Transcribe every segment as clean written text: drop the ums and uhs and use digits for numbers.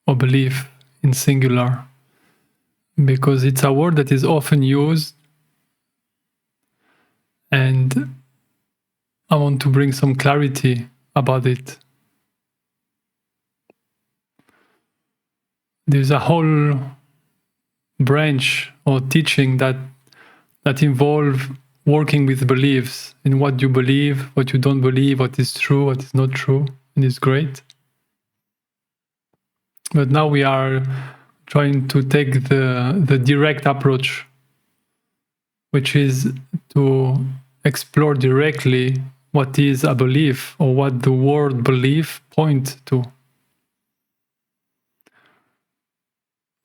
or belief in singular, because it's a word that is often used, and I want to bring some clarity about it. There's a whole branch or teaching that involve working with beliefs, in what you believe, what you don't believe, what is true, what is not true, and it's great. But now we are trying to take the direct approach, which is to explore directly what is a belief, or what the word belief points to.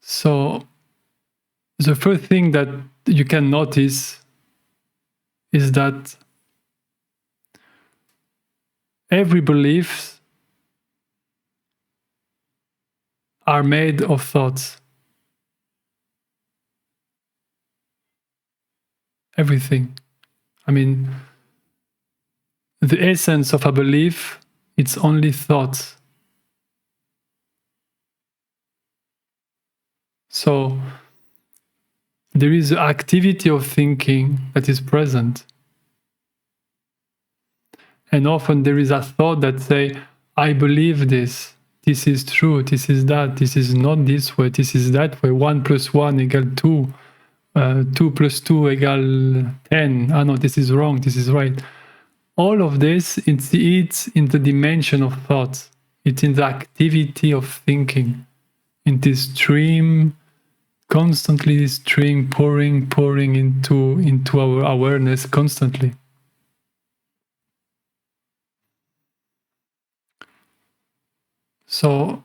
So the first thing that you can notice is that every belief are made of thoughts. Everything. I mean, the essence of a belief, it's only thoughts. So there is the activity of thinking that is present. And often there is a thought that say, I believe this. This is true. This is that. This is not this way. This is that way. 1 + 1 = 2. 2 + 2 = 10. Ah, no, this is wrong. This is right. All of this, it's in the dimension of thoughts. It's in the activity of thinking. In this stream, constantly stream pouring into our awareness constantly. So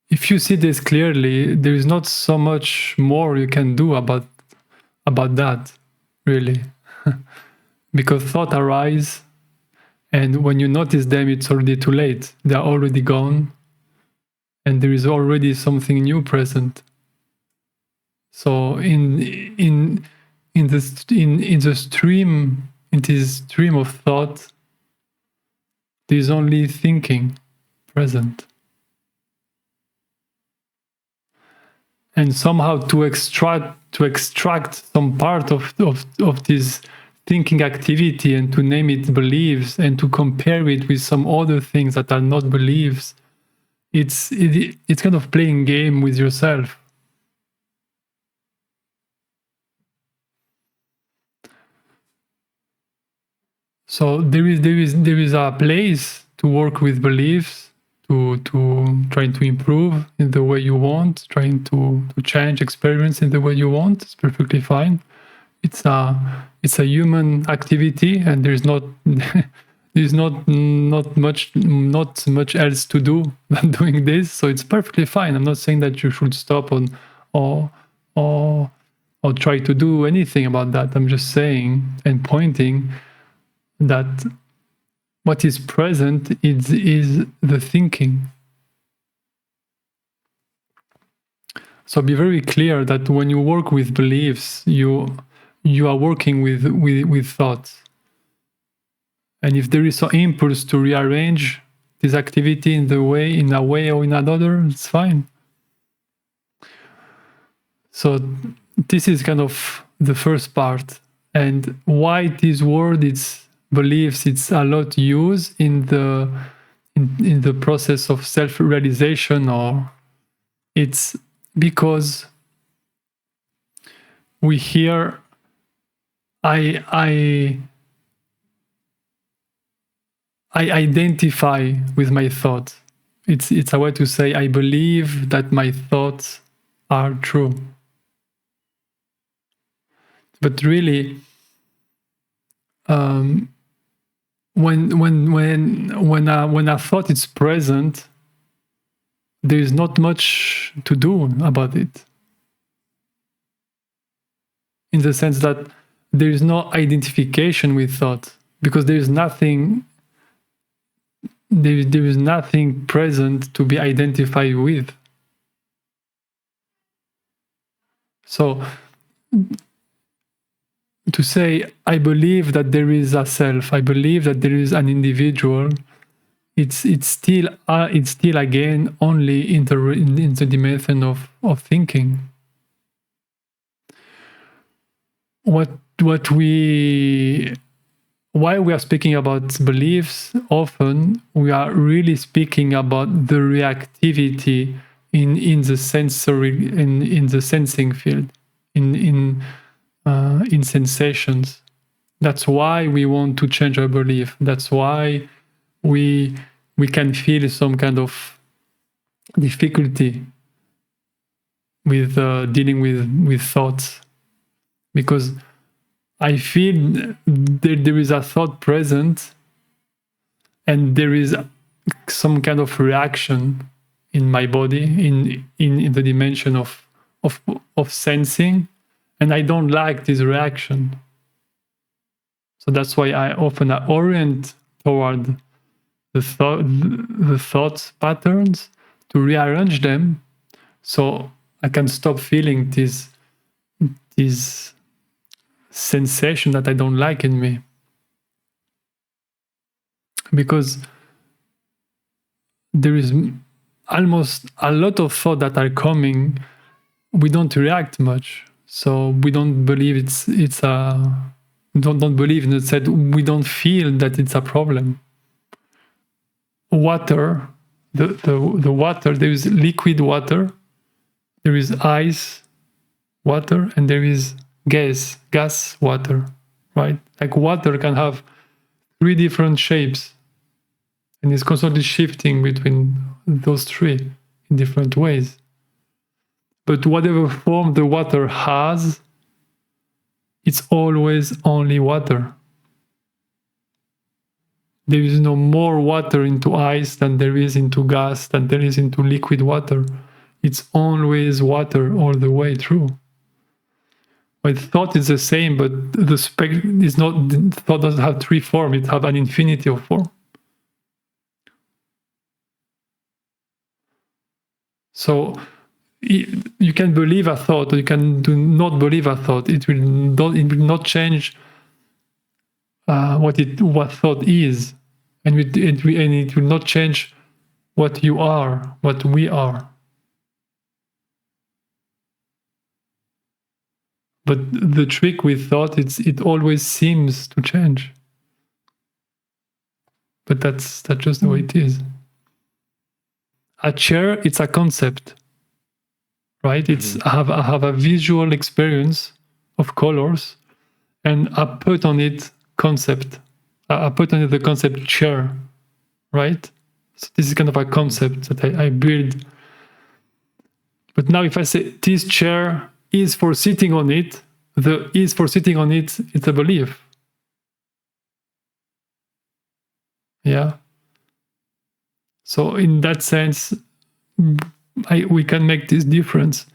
if you see this clearly, there is not so much more you can do about that, really. Because thoughts arise, and when you notice them, it's already too late. They are already gone, and there is already something new present. So in this stream of thought, there is only thinking present. And somehow to extract some part of this thinking activity and to name it beliefs and to compare it with some other things that are not beliefs, it's kind of playing game with yourself. So there is a place to work with beliefs, to trying to improve in the way you want, trying to change experience in the way you want. It's perfectly fine. It's a human activity, and there's not much else to do than doing this. So it's perfectly fine. I'm not saying that you should stop or try to do anything about that. I'm just saying and pointing that what is present is the thinking. So be very clear that when you work with beliefs, you are working with thoughts. And if there is an impulse to rearrange this activity in a way or in another, it's fine. So this is kind of the first part. And why this word, it's beliefs, it's a lot used in the process of self-realization, or it's because we hear I identify with my thoughts. It's a way to say I believe that my thoughts are true. But really, when a thought is present, there is not much to do about it. In the sense that there is no identification with thought, because there is nothing present to be identified with. So to say, I believe that there is a self, I believe that there is an individual, it's still again only in the dimension of thinking. Why we are speaking about beliefs, often we are really speaking about the reactivity in the sensory, in the sensing field, in sensations. That's why we want to change our belief. That's why we can feel some kind of difficulty with dealing with thoughts, because I feel there is a thought present, and there is some kind of reaction in my body, in the dimension of sensing, and I don't like this reaction. So that's why I often orient toward the thought patterns, to rearrange them, so I can stop feeling this sensation that I don't like in me. Because there is almost a lot of thoughts that are coming, we don't react much, so we don't believe don't believe in it. Said we don't feel that it's a problem. Water, the water, there is liquid water, there is ice water, and there is gas water, right? Like water can have 3 different shapes, and it's constantly shifting between those 3 in different ways. But whatever form the water has, it's always only water. There is no more water into ice than there is into gas, than there is into liquid water. It's always water all the way through. But thought is the same, but the is not. Thought doesn't have 3 forms; it has an infinity of forms. So you can believe a thought, or you can do not believe a thought. It will not change what thought is, and it will not change what you are, what we are. But the trick with thought, it always seems to change. But that's just the way it is. A chair, it's a concept, right? It's I have a visual experience of colors, and I put on it concept. I put on it the concept chair, right? So this is kind of a concept that I build. But now if I say this chair is for sitting on it, the is for sitting on it, it's a belief. Yeah. So in that sense, we can make this difference.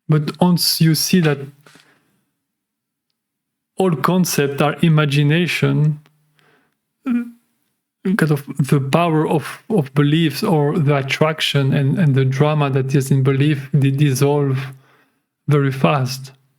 But once you see that all concepts are imagination, kind of the power of beliefs, or the attraction and the drama that is in belief, they dissolve very fast.